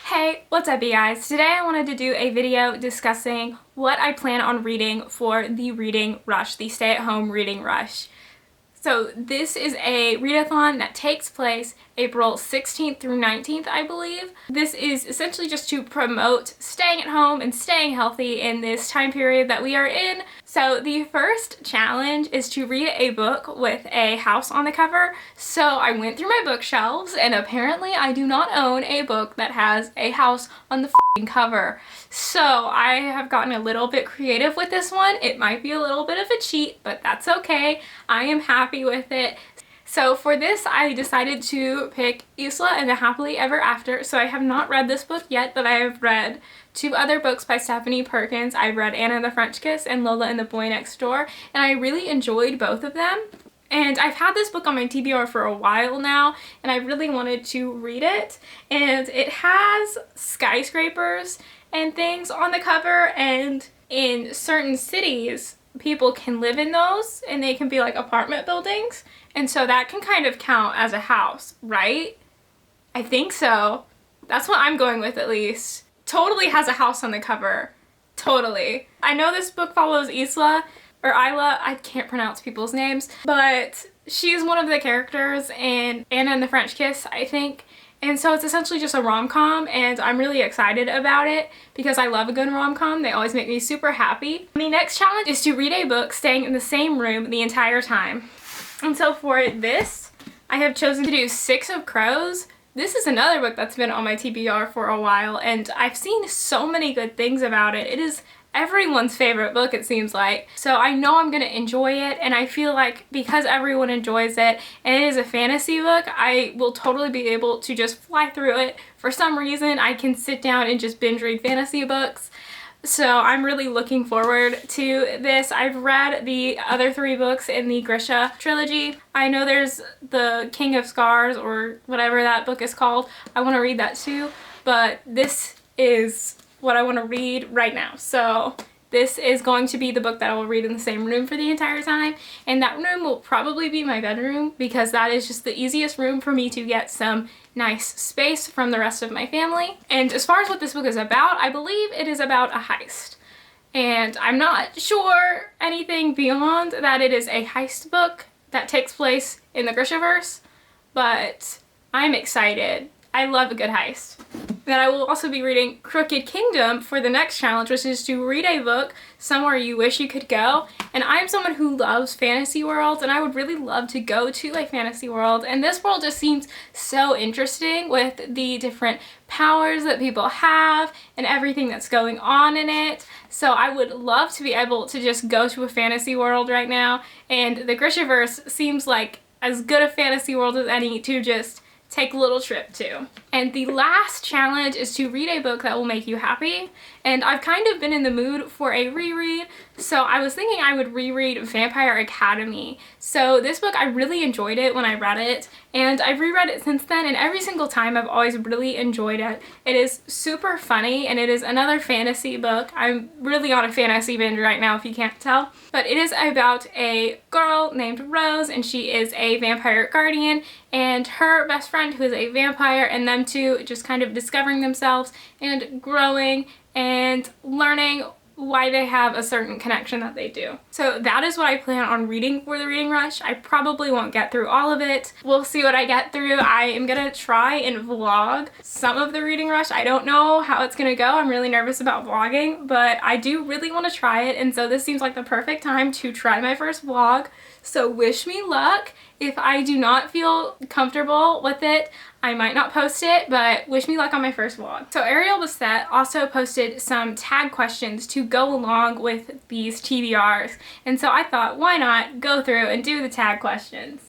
Hey, what's up you guys? Today I wanted to do a video discussing what I plan on reading for the Reading Rush, the stay-at-home Reading Rush. So this is a readathon that takes place April 16th through 19th, I believe. This is essentially just to promote staying at home and staying healthy in this time period that we are in. So the first challenge is to read a book with a house on the cover. So I went through my bookshelves and apparently I do not own a book that has a house on the cover. So I have gotten a little bit creative with this one. It might be a little bit of a cheat, but that's okay. I am happy with it. So for this, I decided to pick Isla and the Happily Ever After. So I have not read this book yet, but I have read two other books by Stephanie Perkins. I've read Anna and the French Kiss and Lola and the Boy Next Door, and I really enjoyed both of them. And I've had this book on my TBR for a while now, and I really wanted to read it. And it has skyscrapers and things on the cover, and in certain cities, people can live in those, and they can be like apartment buildings. And so that can kind of count as a house, right? I think so. That's what I'm going with, at least. Totally has a house on the cover. Totally. I know this book follows Isla, or Isla, I can't pronounce people's names, but she's one of the characters in Anna and the French Kiss, I think. And so it's essentially just a rom-com, and I'm really excited about it because I love a good rom-com. They always make me super happy. The next challenge is to read a book staying in the same room the entire time. And so for this, I have chosen to do Six of Crows. This is another book that's been on my TBR for a while, and I've seen so many good things about it. It is everyone's favorite book, it seems like. So I know I'm gonna enjoy it, and I feel like because everyone enjoys it and it is a fantasy book, I will totally be able to just fly through it. For some reason, I can sit down and just binge read fantasy books. So I'm really looking forward to this. I've read the other three books in the Grisha trilogy. I know there's the King of Scars or whatever that book is called. I want to read that too, but this is what I want to read right now. So this is going to be the book that I will read in the same room for the entire time, and that room will probably be my bedroom because that is just the easiest room for me to get some nice space from the rest of my family. And as far as what this book is about, I believe it is about a heist. And I'm not sure anything beyond that it is a heist book that takes place in the Grishaverse, but I'm excited. I love a good heist. Then I will also be reading Crooked Kingdom for the next challenge, which is to read a book somewhere you wish you could go. And I'm someone who loves fantasy worlds, and I would really love to go to a fantasy world. And this world just seems so interesting with the different powers that people have and everything that's going on in it. So I would love to be able to just go to a fantasy world right now. And the Grishaverse seems like as good a fantasy world as any to just take a little trip to. And the last challenge is to read a book that will make you happy. And I've kind of been in the mood for a reread, so I was thinking I would reread Vampire Academy. So this book, I really enjoyed it when I read it, and I've reread it since then, and every single time I've always really enjoyed it. It is super funny, and it is another fantasy book. I'm really on a fantasy binge right now, if you can't tell. But it is about a girl named Rose, and she is a vampire guardian, and her best friend who is a vampire, and them two just kind of discovering themselves and growing and learning why they have a certain connection that they do. So that is what I plan on reading for the Reading Rush. I probably won't get through all of it. We'll see what I get through. I am gonna try and vlog some of the Reading Rush. I don't know how it's gonna go. I'm really nervous about vlogging, but I do really want to try it, and so this seems like the perfect time to try my first vlog. So wish me luck. If I do not feel comfortable with it, I might not post it, but wish me luck on my first vlog. So Ariel Bissett also posted some tag questions to go along with these TBRs, and so I thought, why not go through and do the tag questions.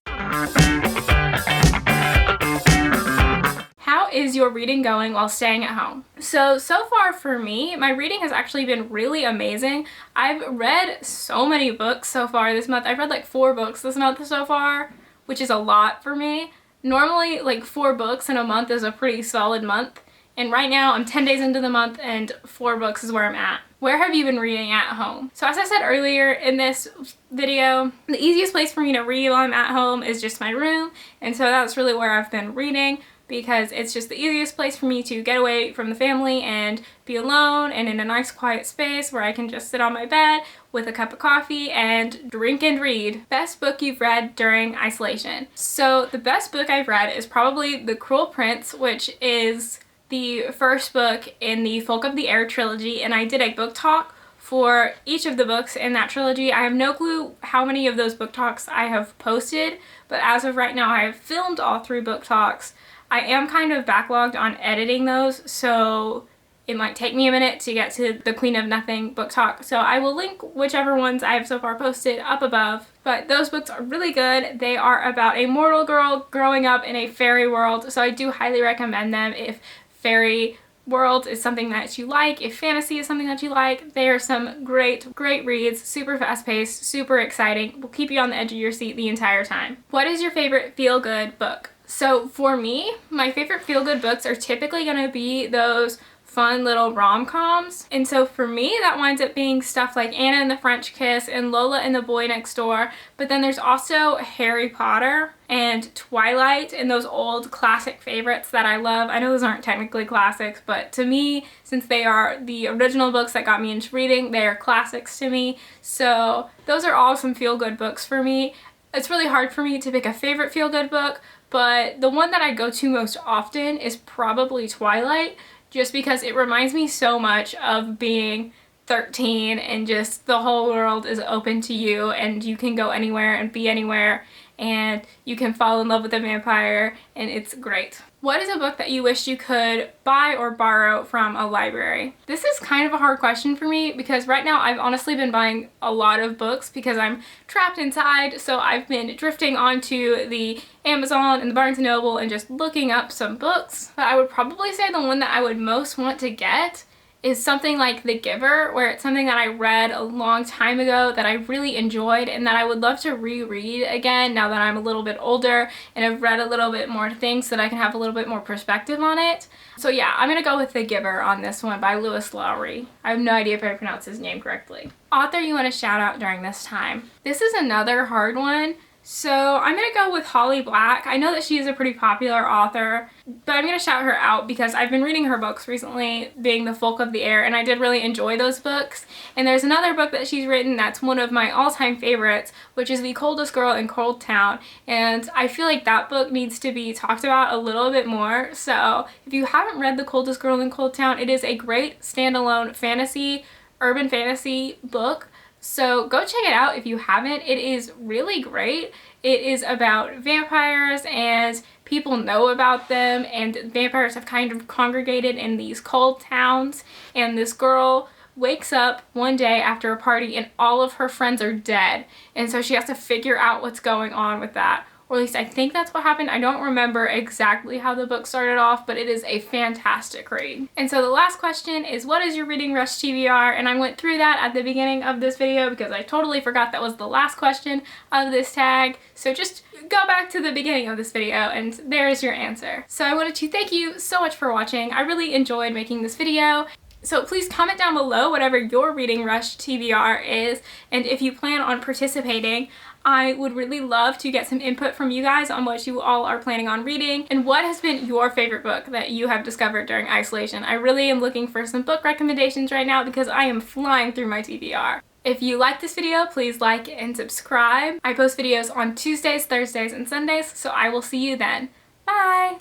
How is your reading going while staying at home? So far for me, my reading has actually been really amazing. I've read so many books so far this month. I've read like 4 books this month so far, which is a lot for me. Normally, like 4 books in a month is a pretty solid month. And right now, I'm 10 days into the month and 4 books is where I'm at. Where have you been reading at home? So as I said earlier in this video, the easiest place for me to read while I'm at home is just my room. And so that's really where I've been reading. because it's just the easiest place for me to get away from the family and be alone and in a nice quiet space where I can just sit on my bed with a cup of coffee and drink and read. Best book you've read during isolation. So the best book I've read is probably The Cruel Prince, which is the first book in the Folk of the Air trilogy, and I did a book talk for each of the books in that trilogy. I have no clue how many of those book talks I have posted, but as of right now I have filmed all 3 book talks. I am kind of backlogged on editing those, so it might take me a minute to get to the Queen of Nothing book talk, so I will link whichever ones I have so far posted up above. But those books are really good. They are about a mortal girl growing up in a fairy world, so I do highly recommend them if fairy world is something that you like, if fantasy is something that you like. They are some great reads, super fast-paced, super exciting, will keep you on the edge of your seat the entire time. What is your favorite feel-good book? So for me, my favorite feel-good books are typically going to be those fun little rom-coms, and so for me that winds up being stuff like Anna and the French Kiss and Lola and the Boy Next Door, but then there's also Harry Potter and Twilight and those old classic favorites that I love. I know those aren't technically classics, but to me, since they are the original books that got me into reading, they are classics to me. So those are all some feel-good books for me. It's really hard for me to pick a favorite feel-good book, but the one that I go to most often is probably Twilight, just because it reminds me so much of being 13 and just the whole world is open to you and you can go anywhere and be anywhere and you can fall in love with a vampire, and it's great. What is a book that you wish you could buy or borrow from a library? This is kind of a hard question for me because right now I've honestly been buying a lot of books because I'm trapped inside, so I've been drifting onto the Amazon and the Barnes & Noble and just looking up some books. But I would probably say the one that I would most want to get is something like The Giver, where it's something that I read a long time ago that I really enjoyed and that I would love to reread again now that I'm a little bit older and have read a little bit more things so that I can have a little bit more perspective on it. So yeah, I'm gonna go with The Giver on this one by Lewis Lowry. I have no idea if I pronounced his name correctly. Author you want to shout out during this time? This is another hard one. So I'm going to go with Holly Black. I know that she is a pretty popular author, but I'm going to shout her out because I've been reading her books recently, being The Folk of the Air, and I did really enjoy those books. And there's another book that she's written that's one of my all-time favorites, which is The Coldest Girl in Cold Town. And I feel like that book needs to be talked about a little bit more. So if you haven't read The Coldest Girl in Cold Town, it is a great standalone fantasy, urban fantasy book. So go check it out if you haven't. It is really great. It is about vampires and people know about them, and vampires have kind of congregated in these cold towns, and this girl wakes up one day after a party and all of her friends are dead, and so she has to figure out what's going on with that. Or at least I think that's what happened. I don't remember exactly how the book started off, but it is a fantastic read. And so the last question is, what is your Reading Rush TBR? And I went through that at the beginning of this video because I totally forgot that was the last question of this tag. So just go back to the beginning of this video and there's your answer. So I wanted to thank you so much for watching. I really enjoyed making this video. So please comment down below whatever your Reading Rush TBR is, and if you plan on participating, I would really love to get some input from you guys on what you all are planning on reading and what has been your favorite book that you have discovered during isolation. I really am looking for some book recommendations right now because I am flying through my TBR. If you like this video, please like and subscribe. I post videos on Tuesdays, Thursdays, and Sundays, so I will see you then. Bye!